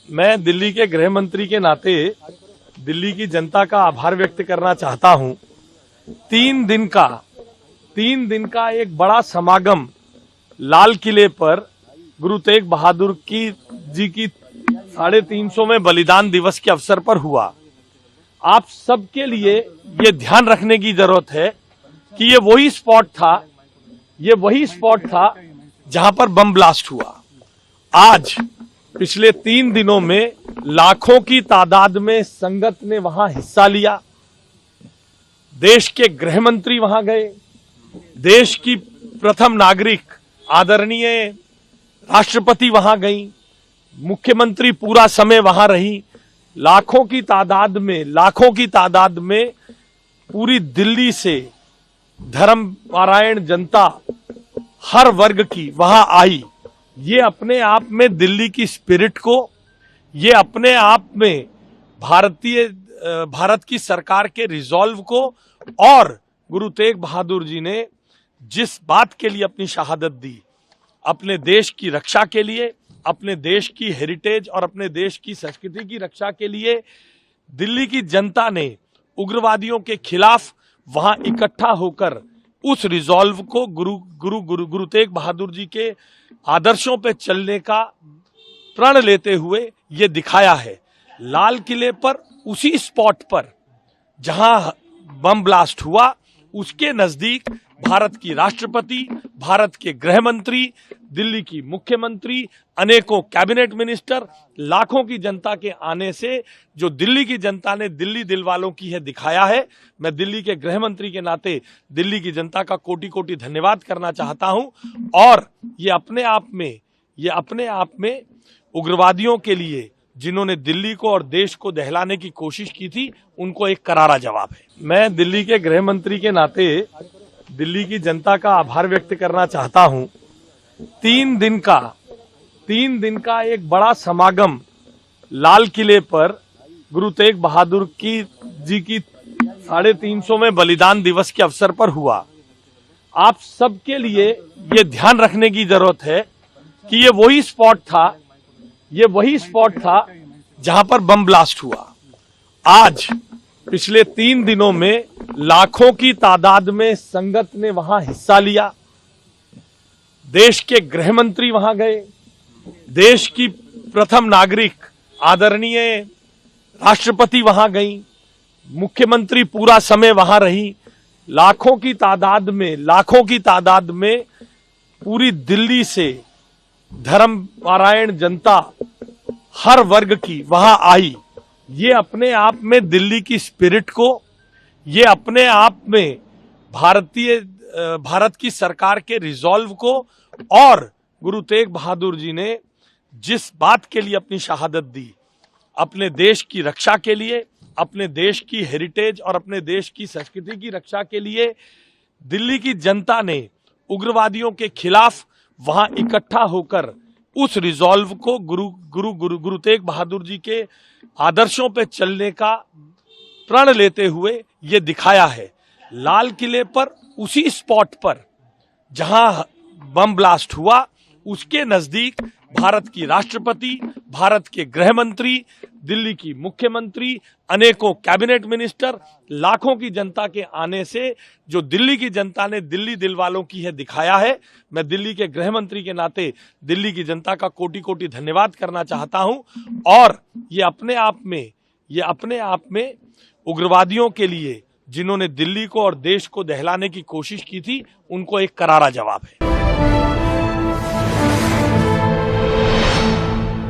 मैं दिल्ली के गृह मंत्री के नाते दिल्ली की जनता का आभार व्यक्त करना चाहता हूं। 3 दिन का एक बड़ा समागम लाल किले पर गुरु तेग बहादुर जी की 350वें बलिदान दिवस के अवसर पर हुआ। आप सबके लिए ये ध्यान रखने की जरूरत है कि ये वही स्पॉट था जहां पर बम ब्लास्ट हुआ। आज पिछले 3 दिनों में लाखों की तादाद में संगत ने वहां हिस्सा लिया। देश के गृह मंत्री वहां गए, देश की प्रथम नागरिक आदरणीय राष्ट्रपति वहां गई, मुख्यमंत्री पूरा समय वहां रही। लाखों की तादाद में पूरी दिल्ली से धर्मपरायण जनता हर वर्ग की वहां आई। ये अपने आप में दिल्ली की स्पिरिट को, ये अपने आप में भारत की सरकार के रिजॉल्व को और गुरु तेग बहादुर जी ने जिस बात के लिए अपनी शहादत दी, अपने देश की रक्षा के लिए, अपने देश की हेरिटेज और अपने देश की संस्कृति की रक्षा के लिए दिल्ली की जनता ने उग्रवादियों के खिलाफ वहां इकट्ठा होकर उस रिजॉल्व को गुरु तेग बहादुर जी के आदर्शों पे चलने का प्रण लेते हुए ये दिखाया है। लाल किले पर उसी स्पॉट पर जहां बम ब्लास्ट हुआ, उसके नजदीक भारत की राष्ट्रपति, भारत के गृह मंत्री, दिल्ली की मुख्यमंत्री, अनेकों कैबिनेट मिनिस्टर, लाखों की जनता के आने से जो दिल्ली की जनता ने दिल्ली दिलवालों की है दिखाया है। मैं दिल्ली के गृह मंत्री के नाते दिल्ली की जनता का कोटि कोटि धन्यवाद करना चाहता हूं और ये अपने आप में उग्रवादियों के लिए जिन्होंने दिल्ली को और देश को दहलाने की कोशिश की थी, उनको एक करारा जवाब है। मैं दिल्ली के गृह मंत्री के नाते दिल्ली की जनता का आभार व्यक्त करना चाहता हूं। 3 दिन का एक बड़ा समागम लाल किले पर गुरु तेग बहादुर जी की 350वें बलिदान दिवस के अवसर पर हुआ। आप सबके लिए ये ध्यान रखने की जरूरत है कि ये वही स्पॉट था जहां पर बम ब्लास्ट हुआ। आज पिछले 3 दिनों में लाखों की तादाद में संगत ने वहां हिस्सा लिया। देश के गृह मंत्री वहां गए, देश की प्रथम नागरिक आदरणीय राष्ट्रपति वहां गई, मुख्यमंत्री पूरा समय वहां रही। लाखों की तादाद में पूरी दिल्ली से धर्मपरायण जनता हर वर्ग की वहां आई। ये अपने आप में दिल्ली की स्पिरिट को, ये अपने आप में भारत की सरकार के रिजॉल्व को और गुरु तेग बहादुर जी ने जिस बात के लिए अपनी शहादत दी, अपने देश की रक्षा के लिए, अपने देश की हेरिटेज और अपने देश की संस्कृति की रक्षा के लिए दिल्ली की जनता ने उग्रवादियों के खिलाफ वहां इकट्ठा होकर उस रिजॉल्व को गुरु तेग बहादुर जी के आदर्शों पे चलने का प्रण लेते हुए ये दिखाया है। लाल किले पर उसी स्पॉट पर जहां बम ब्लास्ट हुआ, उसके नजदीक भारत की राष्ट्रपति, भारत के गृह मंत्री, दिल्ली की मुख्यमंत्री, अनेकों कैबिनेट मिनिस्टर, लाखों की जनता के आने से जो दिल्ली की जनता ने दिल्ली दिलवालों की है दिखाया है। मैं दिल्ली के गृह मंत्री के नाते दिल्ली की जनता का कोटि कोटि धन्यवाद करना चाहता हूं और ये अपने आप में उग्रवादियों के लिए जिन्होंने दिल्ली को और देश को दहलाने की कोशिश की थी, उनको एक करारा जवाब है।